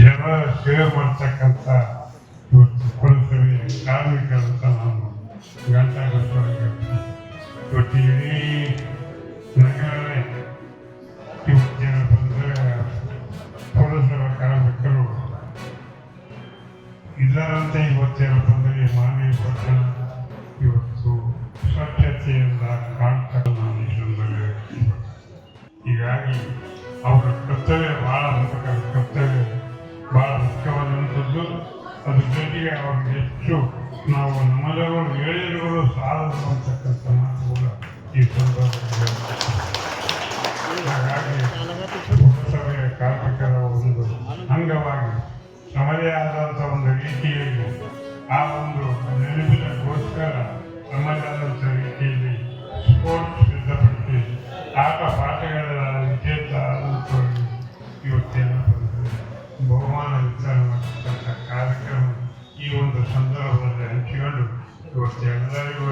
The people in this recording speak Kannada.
ಎಲ್ಲ ಸೇವೆ ಮಾಡ್ತಕ್ಕಂಥ ಇವತ್ತು ಪುರಸಭೆಯ ಕಾರ್ಮಿಕರಂತ ನಾನು ಗಂಟೆ ಇವತ್ತು ಇಡೀ ನಗರವೇ ಇವತ್ತೇನು ಬಂದರೆ ಪುರಸಭಾ ಕಾರ್ಮಿಕರು ಇದರಂತೆ ಇವತ್ತೇನು ಬಂದರೆ ಮಾನವೀಯ ಪಟ್ಟಣ ಇವತ್ತು ಸ್ವಚ್ಛತೆಯಿಂದ ಕಾಣ್ತಕ್ಕ ನಾನು ಈ ಸಂದರ್ಭದಲ್ಲಿ ಹೀಗಾಗಿ ಅವರ ಕರ್ತವ್ಯ ಭಾಳ ಕರ್ತವ್ಯ ಭಾಳ ಮುಖ್ಯವಾದಂಥದ್ದು. ಅದ್ರ ಜೊತೆಗೆ ಅವ್ರಿಗೆ ಹೆಚ್ಚು ನಾವು ನಮ್ಮೆಲ್ಲರೂ ಹೇಳಿರುವುದು ಸಾಲದು ಅಂತಕ್ಕಂಥ ಮಾತು ಕೂಡ ಈ ಸಂದರ್ಭದಲ್ಲಿ. ಹಾಗಾಗಿ ಪುರಸಭೆಯ ಕಾರ್ಮಿಕರ ಒಂದು ಅಂಗವಾಗಿ ತಮ್ಮದೇ ಆದಂಥ ಒಂದು ರೀತಿಯಲ್ಲಿ ಆ ಒಂದು ನೆನಪಿನಗೋಸ್ಕರ ತಮ್ಮದೇ ಆದಂಥ ರೀತಿಯಲ್ಲಿ ಸ್ಪೋರ್ಟ್ಸ್ ಸಿದ್ಧಪಡಿಸಿ ಆಟ ಪಾಠಗಳ ವಿಜೇತ ಆದಂಥವ್ರಿಗೆ ಇವತ್ತೇನು ಬಹುಮಾನ ವಿತರಣೆ ಮಾಡತಕ್ಕಂಥ ಕಾರ್ಯಕ್ರಮ ಈ ಒಂದು ಸಂದರ್ಭದಲ್ಲಿ ಹಂಚಿಕೊಂಡು ಇವತ್ತು ಎಲ್ಲರಿಗೂ